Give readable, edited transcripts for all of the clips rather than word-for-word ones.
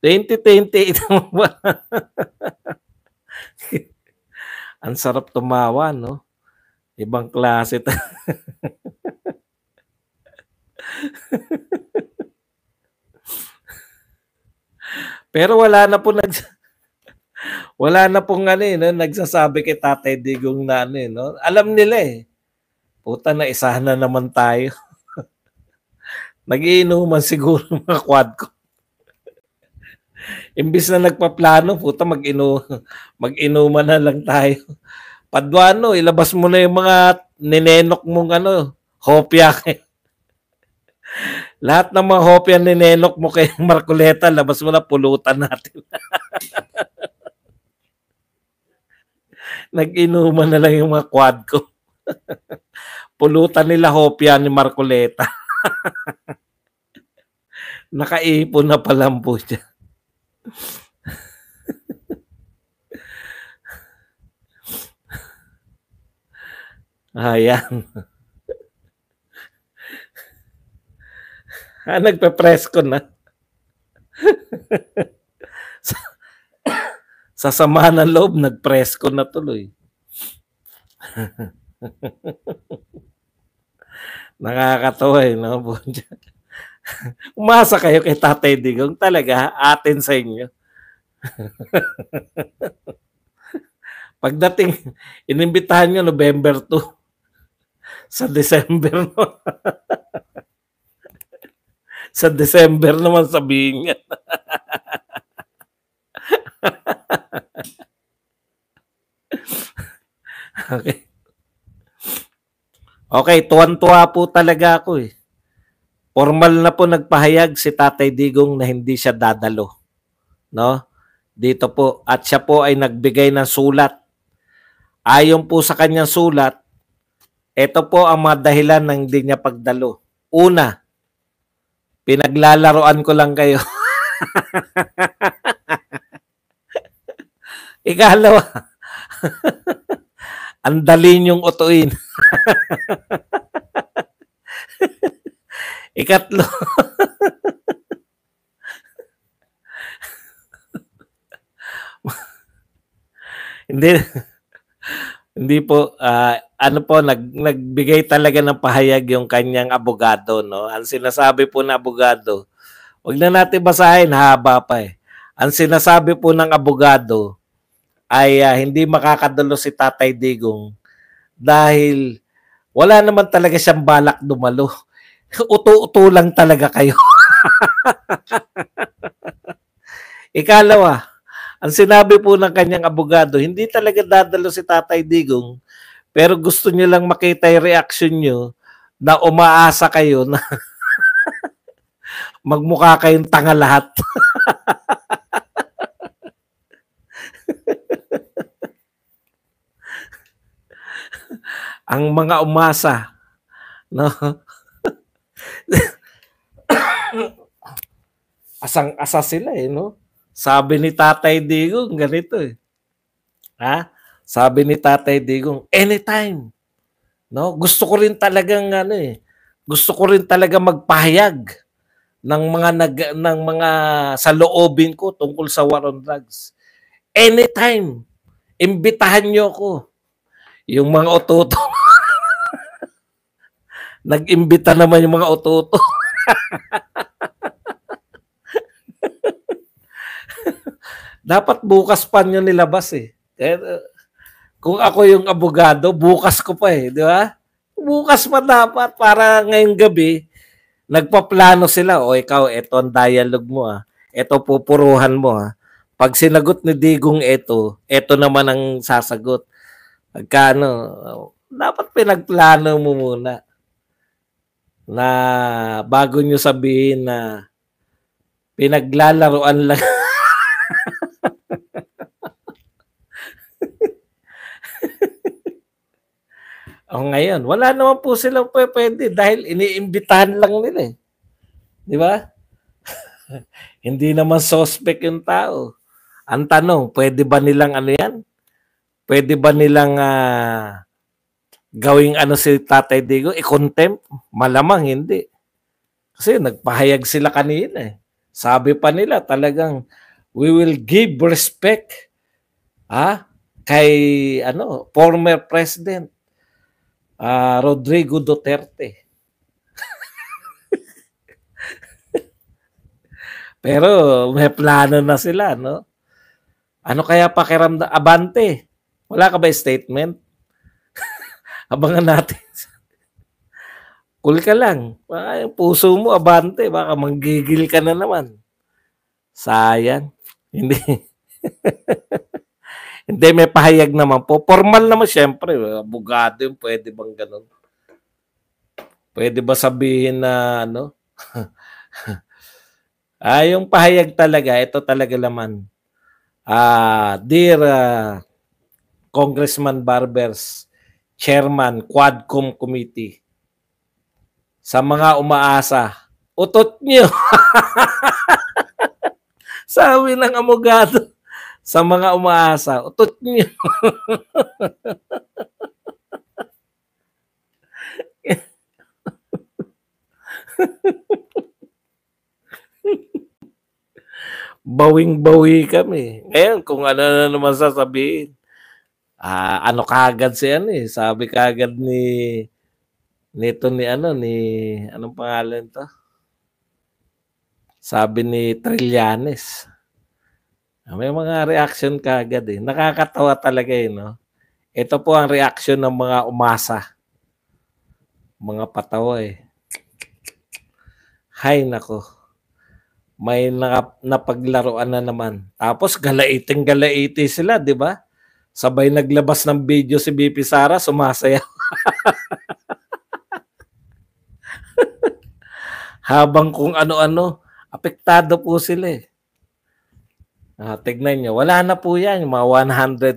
2028 mo ba? Ang sarap tumawa 'no? Ibang klase pero wala na pong ano, eh, 'no, nagsasabi kay Tatay Digong na ano, eh, 'no, alam nila, eh. Puta naisahan na naman tayo. Nag-iinuman siguro mga quadco. Imbis na nagpaplano, puta mag-inuman na lang tayo. Paduano, ilabas mo na yung mga ninenok mong ano, hopya. Lahat ng mga hopya ninenok mo kay Marcoleta, labas mo na, pulutan natin. Nag-inuman na lang yung mga quadco. Pulutan nila hopya ni Marcoleta. Nakaipon na palang po siya. Ayan. Nagpe-presko na. Sa sama ng loob, nag-presko na tuloy. Nakakatawa eh, no? Umasa kayo kay Tatay Digong, talaga, atin sa inyo. Pagdating, inimbitahan nyo November 2. Sa December no? Sa December naman sabihin niya. Okay. Okay, tuwan-tuwa po talaga ako eh. Formal na po nagpahayag si Tatay Digong na hindi siya dadalo. No? Dito po. At siya po ay nagbigay ng sulat. Ayon po sa kanyang sulat, ito po ang mga dahilan ng hindi niya pagdalo. Una, pinaglalaroan ko lang kayo. Ikalawa, ang dali niyong utuin. Ikatlo, hindi po ano po nagbigay talaga ng pahayag yung kanyang abogado, no. Ang sinasabi po ng abogado, wag na natin basahin, haba pa eh. Ang sinasabi po ng abogado ay hindi makakadalo si Tatay Digong dahil wala naman talaga siyang balak dumalo. Uto-uto lang talaga kayo. Ikalawa, ang sinabi po ng kanyang abogado, hindi talaga dadalo si Tatay Digong, pero gusto niyo lang makita yung reaction niyo na umaasa kayo na magmukha kayong tanga lahat. Ang mga umasa, no? Asang-asa sila eh, no? Sabi ni Tatay Digong, ganito eh. Ha? Sabi ni Tatay Digong, anytime. No? Gusto ko rin talagang ano eh. Gusto ko rin talaga magpahayag ng mga saloobin ko tungkol sa war on drugs. Anytime. Imbitahan niyo ako. Yung mga ototo. Nag-imbita naman yung mga ototo. Dapat bukas pa nyo nilabas eh. Kung ako yung abogado, bukas ko pa eh, di ba? Bukas pa dapat para ngayong gabi, nagpaplano sila. O ikaw, eto ang dialogue mo ah. Eto pupuruhan mo ah. Pag sinagot ni Digong eto naman ang sasagot. Pagkano, dapat pinagplano mo muna na bago nyo sabihin na pinaglalaroan lang. O ngayon, wala naman po silang pwede dahil iniimbitahan lang nila eh. Di ba? Hindi naman suspect yung tao. Ang tanong, pwede ba nilang ano yan? Pwede ba nilang gawing ano si Tatay Digong? I-contempt? Malamang hindi. Kasi nagpahayag sila kanina eh. Sabi pa nila talagang we will give respect kay former President Rodrigo Duterte. Pero may plano na sila, no? Ano kaya pakiramdam? Abante, wala ka ba statement? Abangan natin. Cool ka lang. Baka yung puso mo, abante. Baka manggigil ka na naman. Sayang. Hindi. Hindi, may pahayag naman po. Formal naman syempre. Abogado yung pwede bang ganun? Pwede ba sabihin na yung pahayag talaga, ito talaga laman. Dear Congressman Barbers, Chairman, Quadcom Committee, sa mga umaasa, utot nyo. Sabi ng abogado, sa mga umaasa, utot nyo. Bawing-bawi kami. Ngayon, kung ano na naman sasabihin, ano kagad sabi kagad anong pangalan to? Sabi ni Trillanes. May mga reaction kagad eh. Nakakatawa talaga no? Ito po ang reaction ng mga umasa. Mga patawa eh. Hay nako. May napaglaruan na naman. Tapos galaiting-galaiti sila, di ba? Sabay naglabas ng video si BP Sara, sumasayaw. Habang kung ano-ano, apektado po sila eh. Tignan nyo, wala na po yan. Yung mga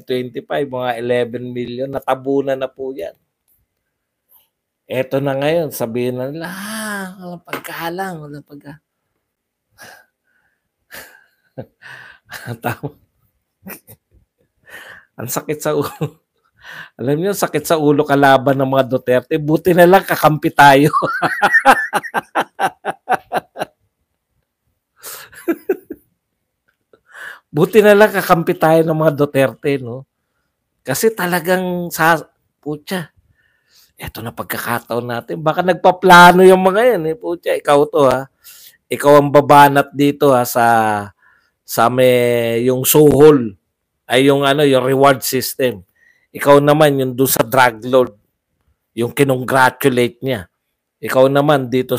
125, mga 11 million, natabunan na po yan. Eto na ngayon, sabihin na nila, walang pagkahalang, walang pagkahalang. Tama. Ang sakit sa ulo. Alam niyo, sakit sa ulo kalaban ng mga Duterte. Buti na lang kakampi tayo. Buti na lang kakampi tayo ng mga Duterte, no? Kasi talagang putya. Eto na pagkakataon natin. Baka nagpaplano yung mga yan, eh. Putya, ikaw to, Ikaw ang babanat dito, sa yung suhol ay yung yung reward system. Ikaw naman yung doon sa drug lord, yung kinongratulate niya. Ikaw naman dito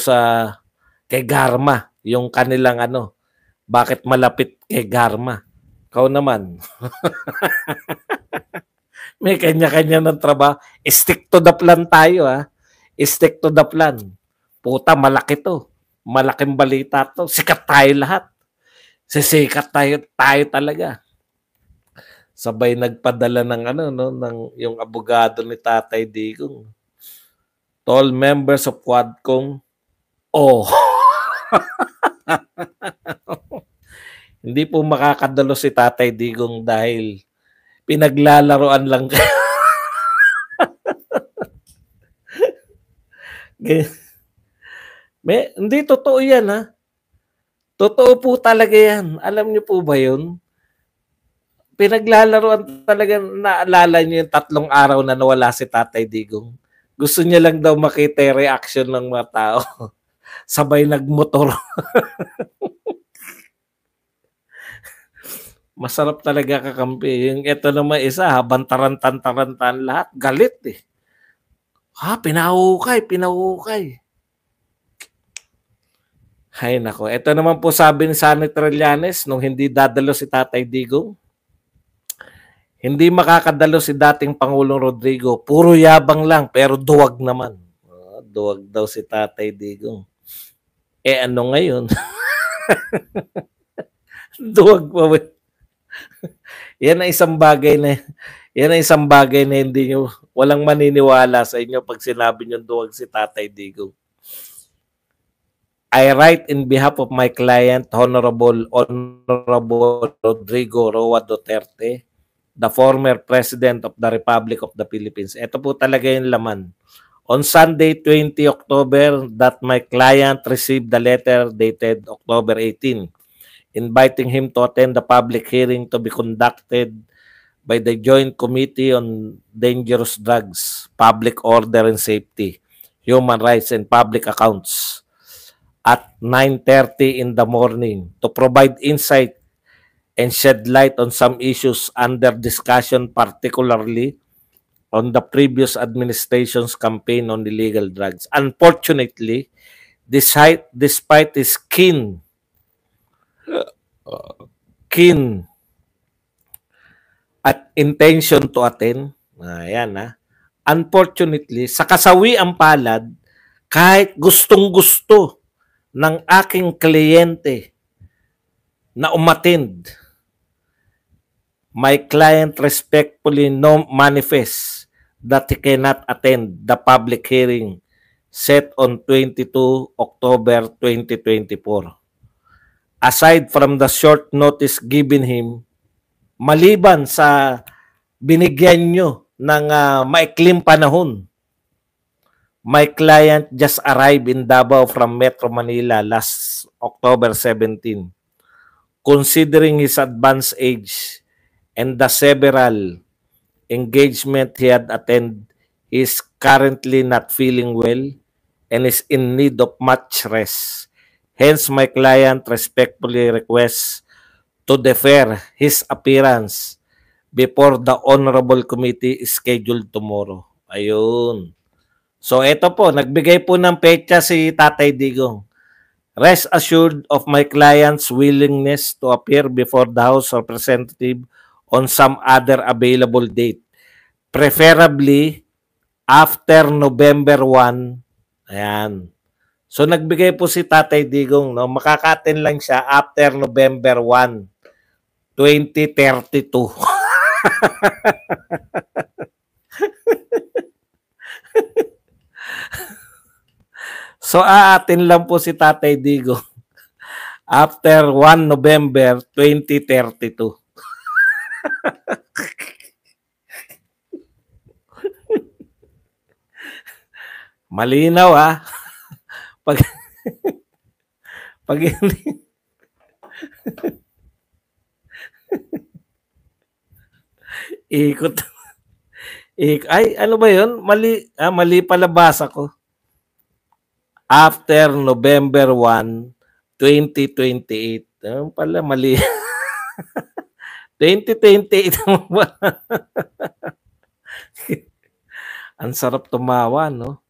kay Garma, yung kanilang bakit malapit kay Garma. Ikaw naman. May kanya-kanya ng trabaho. Stick to the plan tayo, Stick to the plan. Puta, malaki to. Malaking balita to. Sikat tayo lahat. Sisikat tayo talaga. Sabay nagpadala ng ng yung abogado ni Tatay Digong. All members of Quadcom. Hindi po makakadalo si Tatay Digong dahil pinaglalaroan lang kayo. Hindi totoo yan, Totoo po talaga yan. Alam niyo po ba yun? Pinaglalaroan talaga, naalala niyo yung 3 araw na nawala si Tatay Digong. Gusto niya lang daw makita yung reaction ng mga tao. Sabay nagmotor. Masarap talaga kakampi. Yung ito naman isa, habang tarantan lahat, galit eh. Pinahukay. Hay nako. Ito naman po sabi ni Senator Trillanes nung hindi dadalo si Tatay Digong. Hindi makakadalo si dating Pangulong Rodrigo. Puro yabang lang pero duwag naman. Duwag daw si Tatay Digong. Ano ngayon? Duwag pa. Yan ang isang bagay na hindi nyo, walang maniniwala sa inyo pag sinabi nyo duwag si Tatay Digong. I write in behalf of my client, Honorable Rodrigo Roa Duterte, the former President of the Republic of the Philippines. Ito po talaga yung laman. On Sunday, 20 October, that my client received the letter dated October 18, inviting him to attend the public hearing to be conducted by the Joint Committee on Dangerous Drugs, Public Order and Safety, Human Rights and Public Accounts at 9:30 in the morning to provide insight and shed light on some issues under discussion, particularly on the previous administration's campaign on illegal drugs. Unfortunately, despite his keen at intention to attend, unfortunately, sa kasawiang palad, kahit gustong-gusto ng aking kliyente na umattend, my client respectfully manifests that he cannot attend the public hearing set on 22 October 2024. Aside from the short notice given him, maliban sa binigyan nyo ng maikling panahon, my client just arrived in Davao from Metro Manila last October 17. Considering his advanced age and the several engagement he had attended, he is currently not feeling well and is in need of much rest. Hence, my client respectfully requests to defer his appearance before the Honorable Committee is scheduled tomorrow. Ayun. So, ito po, nagbigay po ng petsa si Tatay Digong. Rest assured of my client's willingness to appear before the House of Representatives on some other available date. Preferably after November 1. Ayan. So, nagbigay po si Tatay Digong, no? Makaka-attend lang siya after November 1, 2032. So, aatin lang po si Tatay Digong after 1 November 2032. Malinaw pag hindi ikot. Ay, ano ba 'yun? Mali pala basa ko. After November 1, 2028. Ano pala mali. 2028 ba? Ang sarap tumawa, no?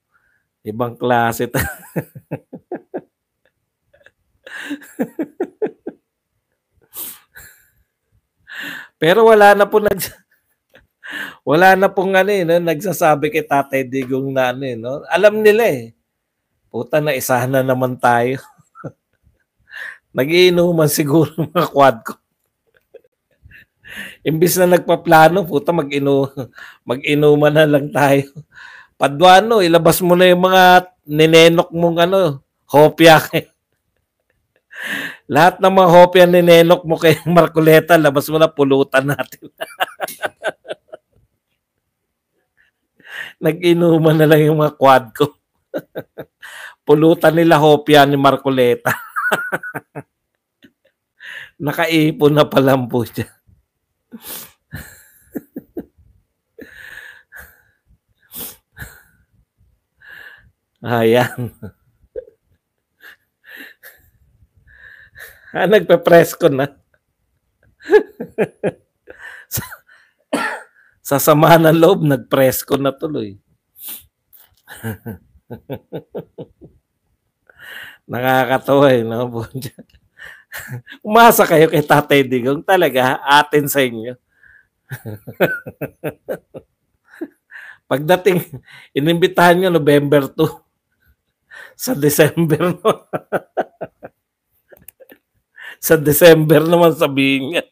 Ibang klase. Pero wala na pong nagsasabi kay Tatay Digong na no? Alam nila Puta na isa na naman tayo. Nagiinuman siguro mga quad ko. Imbis na nagpaplano, puta mag-inuman na lang tayo. Paduano, ilabas mo na yung mga ninenok mong hopya. Lahat ng mga hopya ninenok mo kay Marcoleta, labas mo na, pulutan natin. Nag-inuman na lang yung mga quad ko. Pulutan nila hopya ni Marcoleta. Nakaipon na palang po siya. Ayan. Nagpe-press ko na. Sa sama ng loob, nag-press ko na tuloy. Nakakatawa no? Umasa kayo kay Tatay Digong. Talaga, atin sa inyo. Pagdating, inimbitahan nyo November 2. Sa December no? Sa December naman sabihin niya.